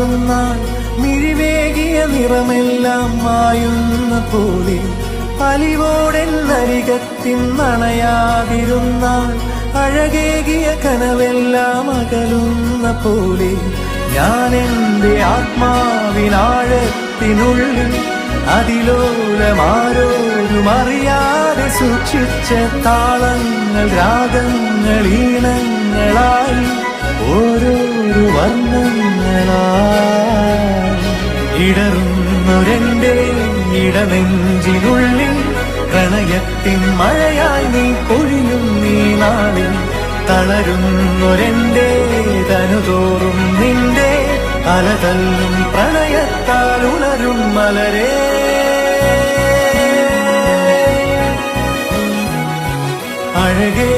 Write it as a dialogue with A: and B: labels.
A: മാറുന്നാൾ മിഴിവേകിയ നിറമെല്ലാം മായുന്ന പോലെ അലിവോടെന്നരികത്തിൻ നണയാതിരുന്നാൾ അഴകേകിയ കനവെല്ലാം അകലുന്ന പോലെ ഞാൻ എൻ്റെ ആത്മാവിനാഴത്തിനുള്ളിൽ അതിലോലമാരോരും അറിയാതെ സൂക്ഷിച്ച താളങ്ങൾ രാഗങ്ങൾ ഈണങ്ങളായി ഓരോരോ വർണ്ണങ്ങളായി ഇടറുന്നൊരെന്റെ ഇടനെഞ്ചിനുള്ളിൽ പ്രണയത്തിൻ മഴയായി നീ പൊഴിയും നീ നാളിൽ തളരുന്നൊരെന്റെ തനുതോറും നിന്റെ അലതല്ലും പ്രണയത്താൽ ഉണരും മലരേ അഴകേ